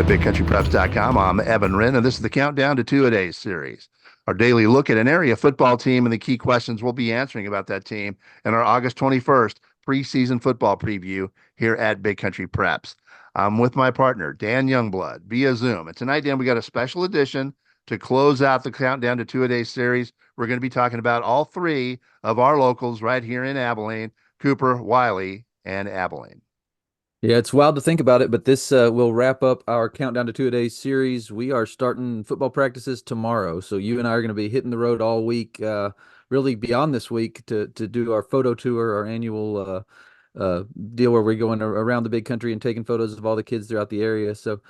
at BigCountryPreps.com. I'm Evan Wren, and this is the Countdown to Two-A-Days series. Our daily look at an area football team and the key questions we'll be answering about that team in our August 21st preseason football preview here at Big Country Preps. I'm with my partner, Dan Youngblood, via Zoom. And tonight, Dan, we got a special edition to close out the Countdown to Two-A-Days series. We're going to be talking about all three of our locals right here in Abilene: Cooper, Wylie, and Abilene. Yeah, it's wild to think about it, but this will wrap up our Countdown to Two-A-Days series. We are starting football practices tomorrow, so you and I are going to be hitting the road all week, really beyond this week to do our photo tour, our annual deal where we're going around the big country and taking photos of all the kids throughout the area. So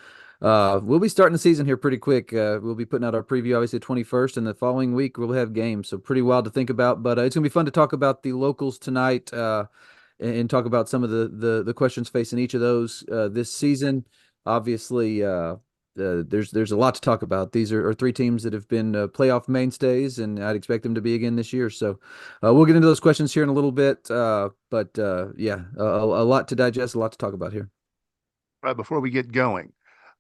we'll be starting the season here pretty quick. We'll be putting out our preview, obviously, the 21st, and the following week we'll have games. So pretty wild to think about, but it's going to be fun to talk about the locals tonight. And talk about some of the questions facing each of those this season. Obviously, there's a lot to talk about. These are three teams that have been playoff mainstays, and I'd expect them to be again this year. So we'll get into those questions here in a little bit. But yeah, a lot to digest, a lot to talk about here. Right before we get going,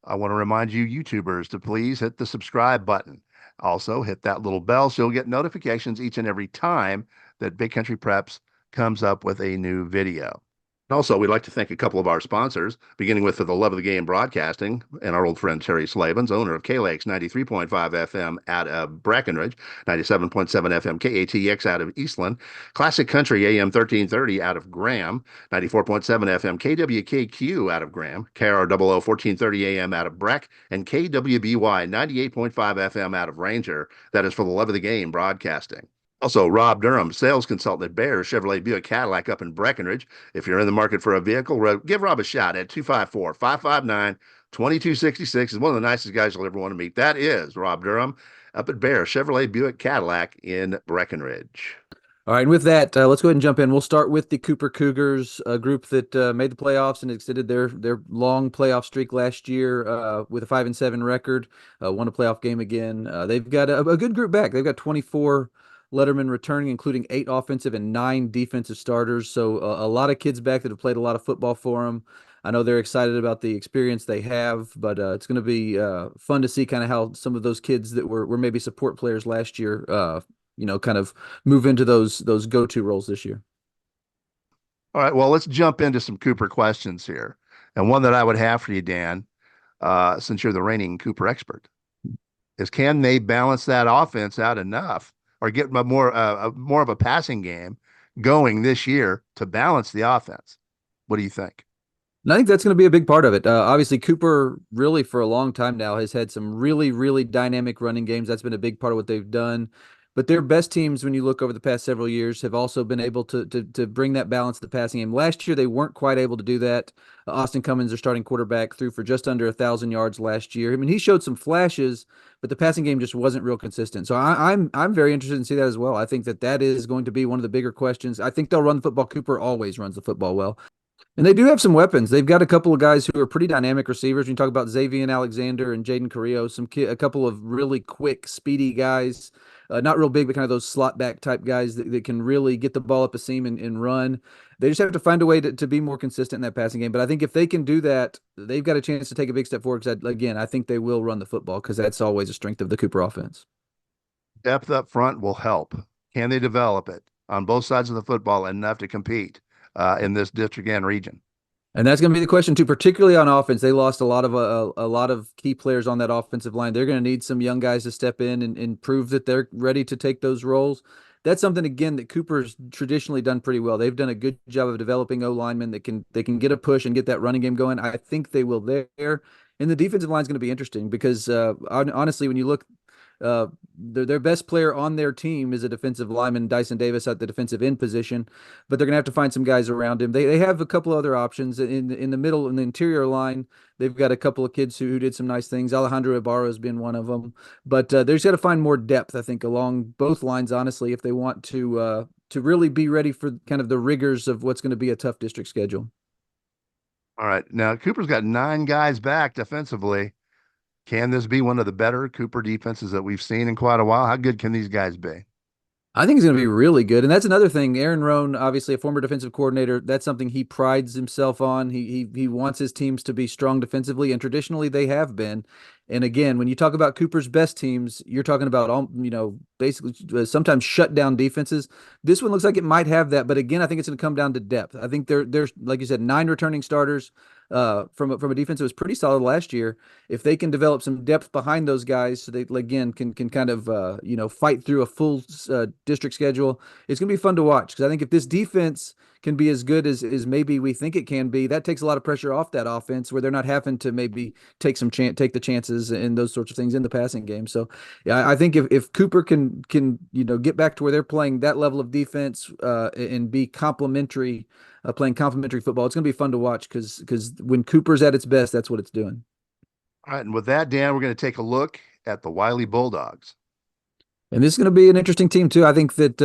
I want to remind you YouTubers to please hit the subscribe button. Also, hit that little bell so you'll get notifications each and every time that Big Country Preps comes up with a new video. Also, we'd like to thank a couple of our sponsors, beginning with For the Love of the Game Broadcasting and our old friend Terry Slavens, owner of KLAX 93.5 FM out of Breckenridge, 97.7 FM KATX out of Eastland, Classic Country AM 1330 out of Graham, 94.7 FM KWKQ out of Graham, KROO 1430 AM out of Breck, and KWBY 98.5 FM out of Ranger. That is For the Love of the Game Broadcasting. Also, Rob Durham, sales consultant at Bear Chevrolet Buick Cadillac up in Breckenridge. If you're in the market for a vehicle, give Rob a shout at 254-559-2266. He's one of the nicest guys you'll ever want to meet. That is Rob Durham up at Bear Chevrolet Buick Cadillac in Breckenridge. All right, and with that, let's go ahead and jump in. We'll start with the Cooper Cougars, a group that made the playoffs and extended their long playoff streak last year with a 5-7 record. Won a playoff game again. They've got a good group back. They've got 24 lettermen returning, including 8 offensive and 9 defensive starters. So a lot of kids back that have played a lot of football for them. I know they're excited about the experience they have, but it's going to be fun to see kind of how some of those kids that were maybe support players last year, kind of move into those go-to roles this year. All right, well, let's jump into some Cooper questions here. And one that I would have for you, Dan, since you're the reigning Cooper expert, is can they balance that offense out enough or get more of a passing game going this year to balance the offense? What do you think? And I think that's going to be a big part of it. Obviously, Cooper really for a long time now has had some really, really dynamic running games. That's been a big part of what they've done. But their best teams, when you look over the past several years, have also been able to bring that balance to the passing game. Last year, they weren't quite able to do that. Austin Cummins, their starting quarterback, threw for just under 1,000 yards last year. I mean, he showed some flashes, but the passing game just wasn't real consistent. So I'm very interested in see that as well. I think that is going to be one of the bigger questions. I think they'll run the football. Cooper always runs the football well. And they do have some weapons. They've got a couple of guys who are pretty dynamic receivers. When you talk about Xavier Alexander and Jaden Carrillo, a couple of really quick, speedy guys. Not real big, but kind of those slot back type guys that can really get the ball up a seam and run. They just have to find a way to be more consistent in that passing game. But I think if they can do that, they've got a chance to take a big step forward. Because again, I think they will run the football because that's always a strength of the Cooper offense. Depth up front will help. Can they develop it on both sides of the football enough to compete in this district and region? And that's going to be the question too, particularly on offense. They lost a lot of key players on that offensive line. They're going to need some young guys to step in and prove that they're ready to take those roles. That's something again that Cooper's traditionally done pretty well. They've done a good job of developing O linemen that can get a push and get that running game going. I think they will there. And the defensive line is going to be interesting because honestly, when you look. Their best player on their team is a defensive lineman, Dyson Davis, at the defensive end position, but they're going to have to find some guys around him. They have a couple other options in the middle, in the interior line. They've got a couple of kids who did some nice things. Alejandro Ibarra has been one of them, but they've got to find more depth, I think, along both lines, honestly, if they want to really be ready for kind of the rigors of what's going to be a tough district schedule. All right. Now, Cooper's got 9 guys back defensively. Can this be one of the better Cooper defenses that we've seen in quite a while? How good can these guys be? I think he's going to be really good, and that's another thing. Aaron Rohn, obviously a former defensive coordinator, that's something he prides himself on. He wants his teams to be strong defensively, and traditionally they have been. And again, when you talk about Cooper's best teams, you're talking about basically sometimes shut down defenses. This one looks like it might have that, but again, I think it's going to come down to depth. I think there's like you said, nine returning starters. From a defense that was pretty solid last year, if they can develop some depth behind those guys, so they again can kind of fight through a full district schedule, it's going to be fun to watch. Because I think if this defense can be as good as maybe we think it can be, that takes a lot of pressure off that offense, where they're not having to maybe take the chances and those sorts of things in the passing game. So yeah, I think if Cooper can get back to where they're playing that level of defense and be complementary, playing complementary football, it's going to be fun to watch because when Cooper's at its best, that's what it's doing. All right, and with that, Dan, we're going to take a look at the Wylie Bulldogs. And this is going to be an interesting team too. I think that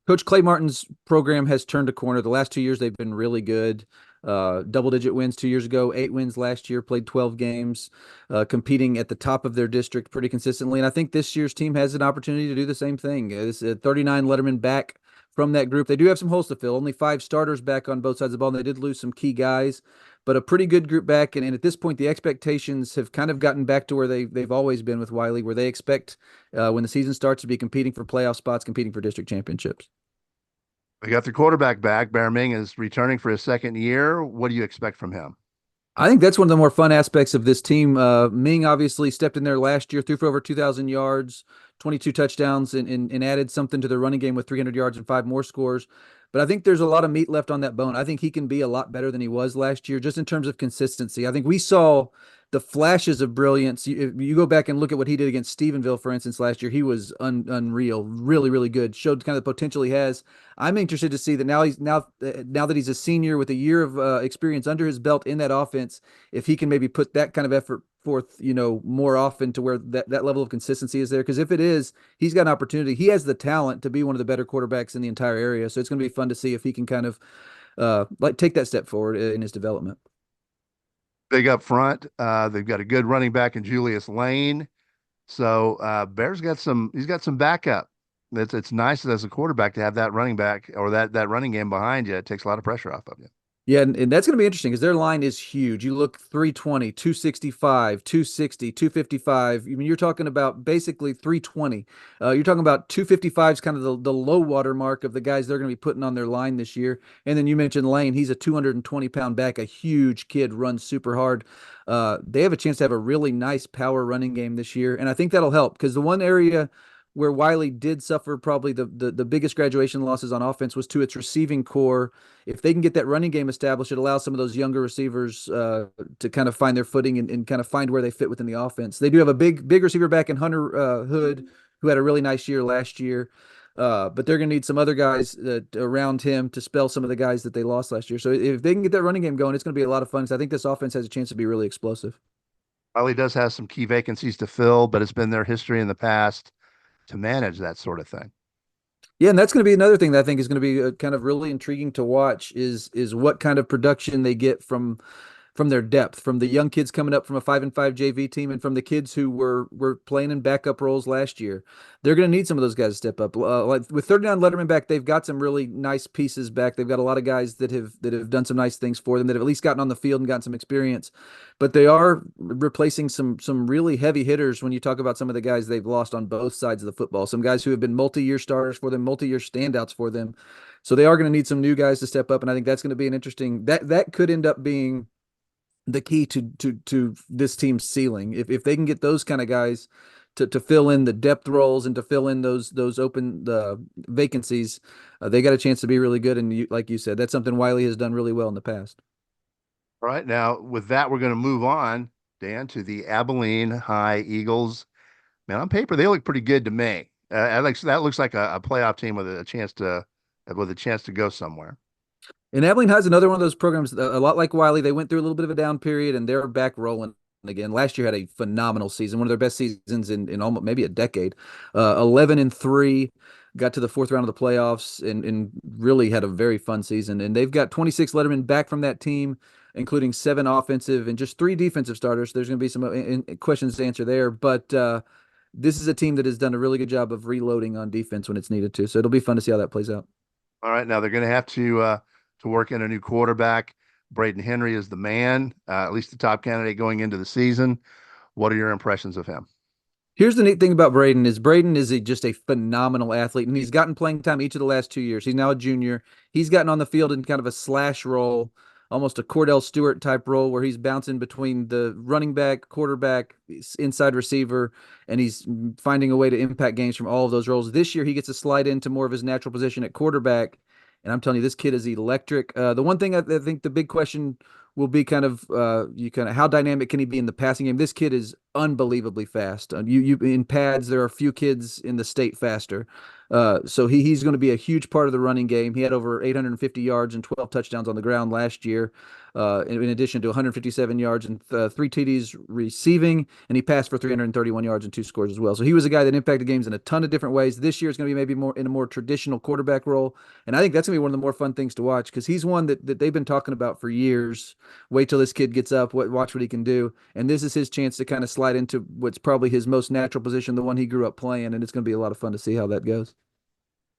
Coach Clay Martin's program has turned a corner. The last 2 years they've been really good. Double-digit wins 2 years ago, 8 wins last year. Played 12 games, competing at the top of their district pretty consistently. And I think this year's team has an opportunity to do the same thing. It's 39 Letterman back from that group. They do have some holes to fill. Only 5 starters back on both sides of the ball. And they did lose some key guys, but a pretty good group back. And at this point, the expectations have kind of gotten back to where they've always been with Wylie, where they expect when the season starts to be competing for playoff spots, competing for district championships. We got the quarterback back. Bear Ming is returning for his second year. What do you expect from him? I think that's one of the more fun aspects of this team. Ming obviously stepped in there last year, threw for over 2,000 yards, 22 touchdowns, and added something to the running game with 300 yards and 5 more scores. But I think there's a lot of meat left on that bone. I think he can be a lot better than he was last year, just in terms of consistency. I think we saw the flashes of brilliance. You go back and look at what he did against Stephenville, for instance, last year. He was unreal, really, really good. Showed kind of the potential he has. I'm interested to see that now that he's a senior with a year of experience under his belt in that offense, if he can maybe put that kind of effort forth, more often to where that level of consistency is there. Because if it is, he's got an opportunity. He has the talent to be one of the better quarterbacks in the entire area. So it's going to be fun to see if he can kind of take that step forward in his development. Big up front. They've got a good running back in Julius Lane. So Bears got some. He's got some backup. It's nice as a quarterback to have that running back or that running game behind you. It takes a lot of pressure off of you. Yeah, and that's going to be interesting because their line is huge. You look 320, 265, 260, 255. I mean, you're talking about basically 320. You're talking about 255 is kind of the low water mark of the guys they're going to be putting on their line this year. And then you mentioned Lane. He's a 220-pound back, a huge kid, runs super hard. They have a chance to have a really nice power running game this year. And I think that'll help because the one area where Wylie did suffer probably the biggest graduation losses on offense was to its receiving core. If they can get that running game established, it allows some of those younger receivers to kind of find their footing and kind of find where they fit within the offense. They do have a big receiver back in Hunter Hood, who had a really nice year last year. But they're going to need some other guys around him to spell some of the guys that they lost last year. So if they can get that running game going, it's going to be a lot of fun because I think this offense has a chance to be really explosive. Riley does have some key vacancies to fill, but it's been their history in the past to manage that sort of thing. Yeah, and that's going to be another thing that I think is going to be kind of really intriguing to watch is what kind of production they get from their depth, from the young kids coming up from a 5-5 JV team, and from the kids who were playing in backup roles last year. They're going to need some of those guys to step up. Like with 39 Letterman back, they've got some really nice pieces back. They've got a lot of guys that have done some nice things for them, that have at least gotten on the field and gotten some experience. But they are replacing some really heavy hitters when you talk about some of the guys they've lost on both sides of the football. Some guys who have been multi-year starters for them, multi-year standouts for them. So they are going to need some new guys to step up, and I think that's going to be an interesting that could end up being the key to this team's ceiling. If they can get those kind of guys to fill in the depth roles and to fill in those open vacancies, they got a chance to be really good. And like you said, that's something Wylie has done really well in the past. All right, now with that, we're going to move on, Dan, to the Abilene High Eagles. Man, on paper, they look pretty good to me. That looks like a playoff team with a chance to go somewhere. And Abilene High is another one of those programs, a lot like Wylie. They went through a little bit of a down period, and they're back rolling again. Last year had a phenomenal season, one of their best seasons in almost maybe a decade. 11-3, got to the fourth round of the playoffs, and really had a very fun season. And they've got 26 Letterman back from that team, including 7 offensive and just 3 defensive starters. There's going to be some questions to answer there, but this is a team that has done a really good job of reloading on defense when it's needed to. So it'll be fun to see how that plays out. All right, now they're going to have to work in a new quarterback. Braden Henry is the man, at least the top candidate going into the season. What are your impressions of him? Here's the neat thing about Braden is just a phenomenal athlete, and he's gotten playing time each of the last 2 years. He's now a junior. He's gotten on the field in kind of a slash role, almost a Cordell Stewart type role, where he's bouncing between the running back, quarterback, inside receiver, and he's finding a way to impact games from all of those roles. This year, he gets to slide into more of his natural position at quarterback, and I'm telling you, this kid is electric. The one thing I think the big question will be kind of how dynamic can he be in the passing game? This kid is unbelievably fast. You in pads, there are a few kids in the state faster. So he's going to be a huge part of the running game. He had over 850 yards and 12 touchdowns on the ground last year, in addition to 157 yards and three TDs receiving, and he passed for 331 yards and two scores as well. So he was a guy that impacted games in a ton of different ways. This year is going to be maybe more in a more traditional quarterback role, and I think that's going to be one of the more fun things to watch because he's one that they've been talking about for years. Wait till this kid gets up, watch what he can do, and this is his chance to kind of slide into what's probably his most natural position, the one he grew up playing, and it's going to be a lot of fun to see how that goes.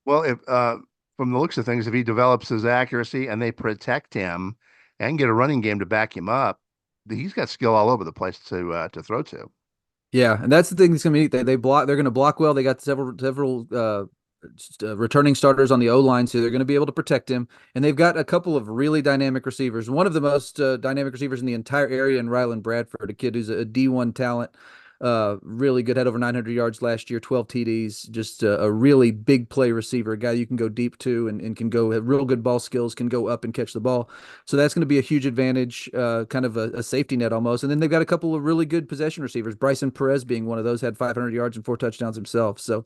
Well, if from the looks of things, if he develops his accuracy and they protect him and get a running game to back him up, he's got skill all over the place to throw to. Yeah, and that's the thing that's going to be neat. They block. They're going to block well. They got several returning starters on the O line, so they're going to be able to protect him. And they've got a couple of really dynamic receivers. One of the most dynamic receivers in the entire area in Rylan Bradford, a kid who's a D1 talent. Really good, had over 900 yards last year, 12 TDs, just a really big play receiver, a guy you can go deep to and can go have real good ball skills, can go up and catch the ball. So that's going to be a huge advantage, kind of a safety net almost. And then they've got a couple of really good possession receivers. Bryson Perez being one of those, had 500 yards and four touchdowns himself. So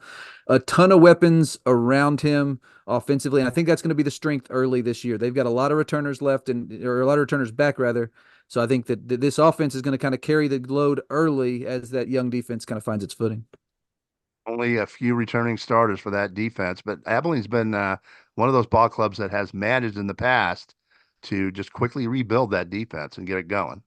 a ton of weapons around him offensively. And I think that's going to be the strength early this year. They've got a lot of returners left or a lot of returners back rather. So I think that this offense is going to kind of carry the load early as that young defense kind of finds its footing. Only a few returning starters for that defense, but Abilene's been one of those ball clubs that has managed in the past to just quickly rebuild that defense and get it going.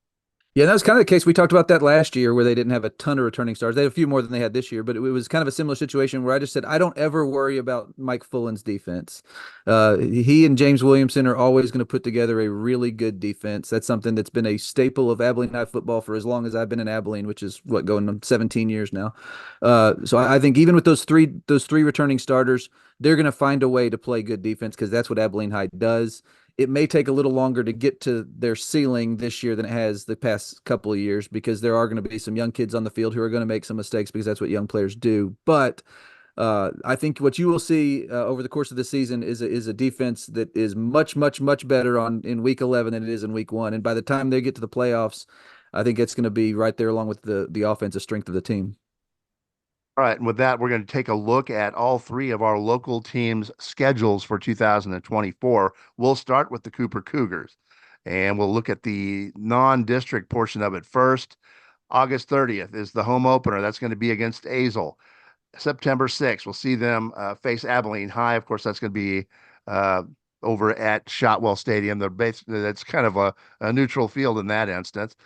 Yeah, that was kind of the case. We talked about that last year where they didn't have a ton of returning stars. They had a few more than they had this year, but it was kind of a similar situation where I just said, I don't ever worry about Mike Fullen's defense. He and James Williamson are always going to put together a really good defense. That's something that's been a staple of Abilene High football for as long as I've been in Abilene, which is what, going on 17 years now. So I think even with those three returning starters, they're going to find a way to play good defense because that's what Abilene High does. It may take a little longer to get to their ceiling this year than it has the past couple of years because there are going to be some young kids on the field who are going to make some mistakes because that's what young players do. But I think what you will see over the course of the season is a defense that is much, much, much better in week 11 than it is in week 1. And by the time they get to the playoffs, I think it's going to be right there along with the offensive strength of the team. All right, and with that, we're going to take a look at all three of our local teams' schedules for 2024. We'll start with the Cooper Cougars, and we'll look at the non-district portion of it first. August 30th is the home opener. That's going to be against Azle. September 6th, we'll see them face Abilene High. Of course, that's going to be uh, over at Shotwell Stadium. That's kind of a neutral field in that instance.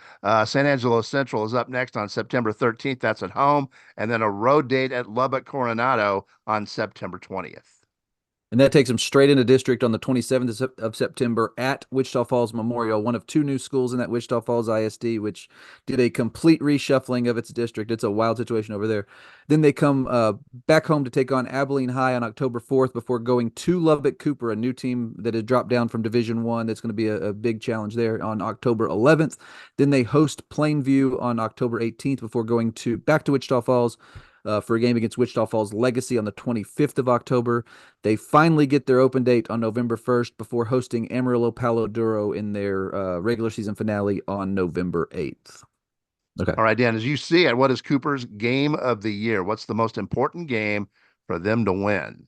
San Angelo Central is up next on September 13th. That's at home. And then a road date at Lubbock Coronado on September 20th. And that takes them straight into district on the 27th of September at Wichita Falls Memorial, one of two new schools in that Wichita Falls ISD, which did a complete reshuffling of its district. It's a wild situation over there. Then they come back home to take on Abilene High on October 4th before going to Lubbock Cooper, a new team that had dropped down from Division One. That's going to be a big challenge there on October 11th. Then they host Plainview on October 18th before going back to Wichita Falls for a game against Wichita Falls Legacy on the 25th of October. They finally get their open date on November 1st before hosting Amarillo Palo Duro in their regular season finale on November 8th. Okay. All right, Dan, as you see it, what is Cooper's game of the year? What's the most important game for them to win?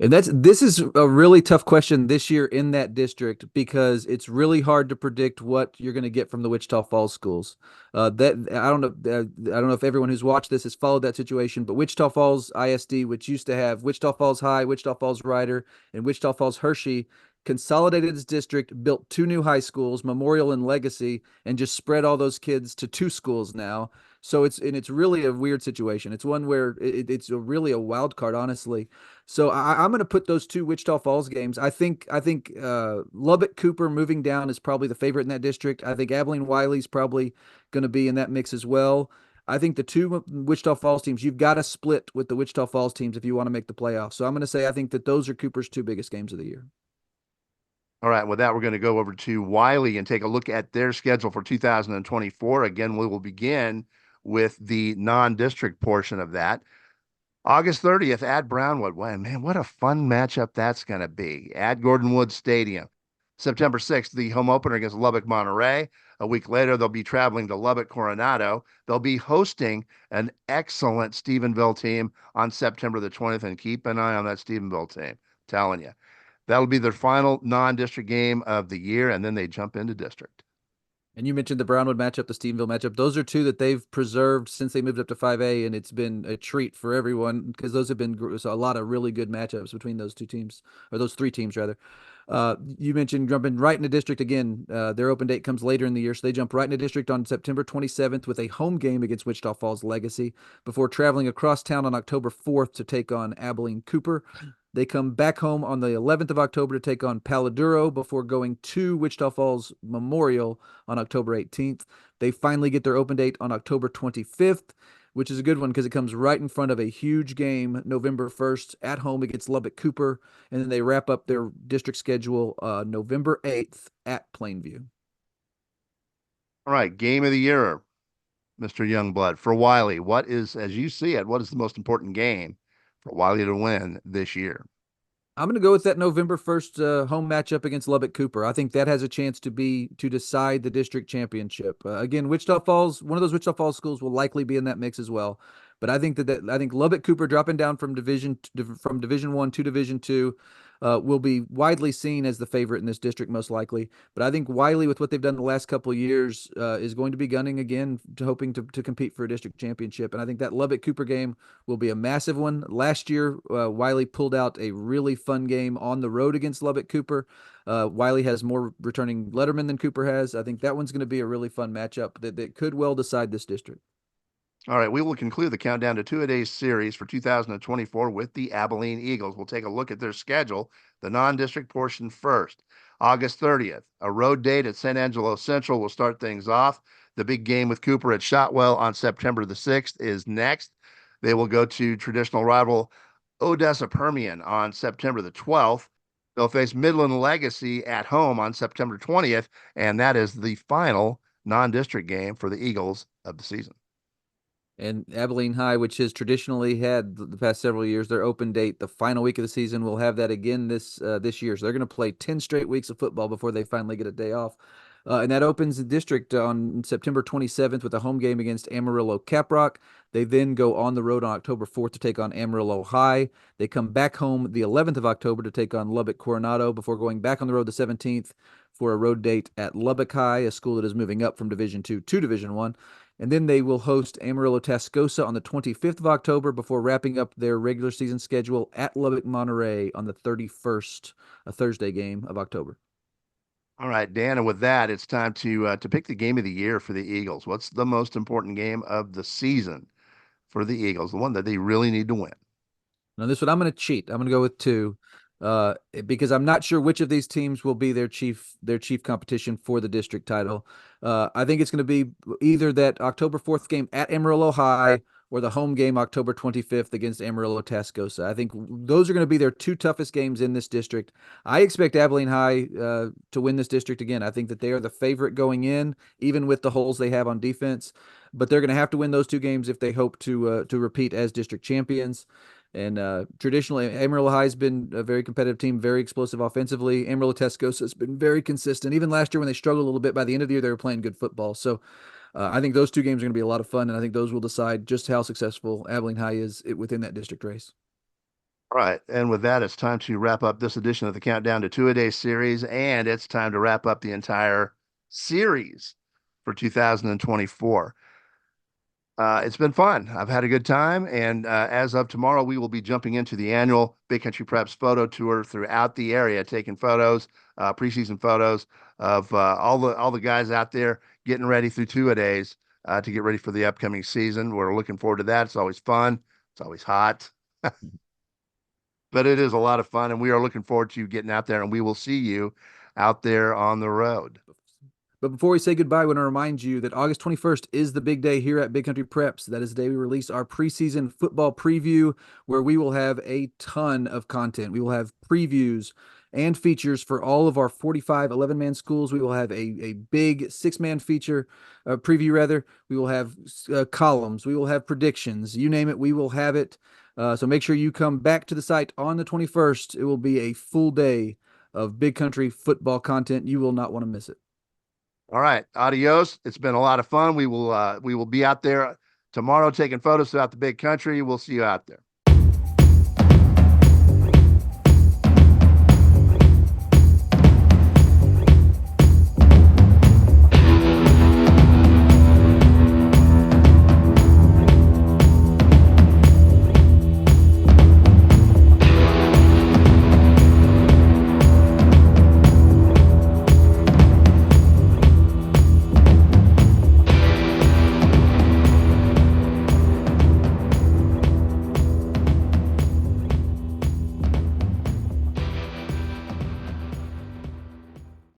And this is a really tough question this year in that district because it's really hard to predict what you're going to get from the Wichita Falls schools. That I don't know if everyone who's watched this has followed that situation, but Wichita Falls ISD, which used to have Wichita Falls High, Wichita Falls Ryder, and Wichita Falls Hershey, consolidated its district, built two new high schools, Memorial and Legacy, and just spread all those kids to two schools now. So it's really a weird situation. It's one where it's really a wild card, honestly. So I'm going to put those two Wichita Falls games. I think Lubbock Cooper moving down is probably the favorite in that district. I think Abilene Wylie's probably going to be in that mix as well. I think the two Wichita Falls teams, you've got to split with the Wichita Falls teams if you want to make the playoffs. So I'm going to say I think that those are Cooper's two biggest games of the year. All right, with that, we're going to go over to Wylie and take a look at their schedule for 2024. Again, we will begin with the non-district portion of that. August 30th at Brownwood. Wow, man, what a fun matchup that's going to be at Gordon Woods Stadium. September 6th, the home opener against Lubbock Monterey. A week later, they'll be traveling to Lubbock Coronado. They'll be hosting an excellent Stephenville team on September the 20th, and keep an eye on that Stephenville team. I'm telling you. That'll be their final non-district game of the year, and then they jump into district. And you mentioned the Brownwood matchup, the Stephenville matchup. Those are two that they've preserved since they moved up to 5A, and it's been a treat for everyone because those have been a lot of really good matchups between those two teams, or those three teams rather. You mentioned jumping right into district again. Their open date comes later in the year, so they jump right into district on September 27th with a home game against Wichita Falls Legacy before traveling across town on October 4th to take on Abilene Cooper. They come back home on the 11th of October to take on Paladuro before going to Wichita Falls Memorial on October 18th. They finally get their open date on October 25th, which is a good one because it comes right in front of a huge game November 1st at home against Lubbock Cooper. And then they wrap up their district schedule November 8th at Plainview. All right, game of the year, Mr. Youngblood. For Wylie, what is, as you see it, what is the most important game for Wylie to win this year? I'm going to go with that November 1st home matchup against Lubbock Cooper. I think that has a chance to decide the district championship. Again, Wichita Falls, one of those Wichita Falls schools will likely be in that mix as well. But I think I think Lubbock Cooper dropping down from Division 1 to Division 2 will be widely seen as the favorite in this district, most likely. But I think Wylie, with what they've done the last couple of years, is going to be gunning again, hoping to compete for a district championship. And I think that Lubbock Cooper game will be a massive one. Last year, Wylie pulled out a really fun game on the road against Lubbock Cooper. Wylie has more returning lettermen than Cooper has. I think that one's going to be a really fun matchup that could well decide this district. All right, we will conclude the countdown to two-a-days series for 2024 with the Abilene Eagles. We'll take a look at their schedule, the non-district portion first. August 30th, a road date at San Angelo Central will start things off. The big game with Cooper at Shotwell on September the 6th is next. They will go to traditional rival Odessa Permian on September the 12th. They'll face Midland Legacy at home on September 20th, and that is the final non-district game for the Eagles of the season. And Abilene High, which has traditionally had the past several years their open date, the final week of the season, will have that again this year. So they're going to play 10 straight weeks of football before they finally get a day off. And that opens the district on September 27th with a home game against Amarillo Caprock. They then go on the road on October 4th to take on Amarillo High. They come back home the 11th of October to take on Lubbock Coronado before going back on the road the 17th for a road date at Lubbock High, a school that is moving up from Division 2 to Division 1. And then they will host Amarillo Tascosa on the 25th of October before wrapping up their regular season schedule at Lubbock Monterey on the 31st, a Thursday game of October. All right, Dan, and with that, it's time to pick the game of the year for the Eagles. What's the most important game of the season for the Eagles, the one that they really need to win? Now, this one I'm going to cheat. I'm going to go with two, because I'm not sure which of these teams will be their chief competition for the district title. I think it's going to be either that October 4th game at Amarillo High or the home game October 25th against Amarillo Tascosa. I think those are going to be their two toughest games in this district. I expect Abilene High to win this district again. I think that they are the favorite going in, even with the holes they have on defense. But they're going to have to win those two games if they hope to repeat as district champions. And traditionally, Amarillo High has been a very competitive team, very explosive offensively. Amarillo Tascosa has been very consistent. Even last year when they struggled a little bit, by the end of the year, they were playing good football. So I think those two games are going to be a lot of fun, and I think those will decide just how successful Abilene High is within that district race. All right, and with that, it's time to wrap up this edition of the Countdown to Two-A-Day series, and it's time to wrap up the entire series for 2024. It's been fun. I've had a good time. And as of tomorrow, we will be jumping into the annual Big Country Preps photo tour throughout the area, taking photos, preseason photos of all the guys out there getting ready through two-a-days to get ready for the upcoming season. We're looking forward to that. It's always fun. It's always hot, but it is a lot of fun, and we are looking forward to you getting out there, and we will see you out there on the road. But before we say goodbye, I want to remind you that August 21st is the big day here at Big Country Preps. That is the day we release our preseason football preview, where we will have a ton of content. We will have previews and features for all of our 45 11-man schools. We will have a big 6-man feature, preview rather. We will have columns. We will have predictions. You name it, we will have it. So make sure you come back to the site on the 21st. It will be a full day of Big Country football content. You will not want to miss it. All right, adios. It's been a lot of fun. We will be out there tomorrow taking photos throughout the big country. We'll see you out there.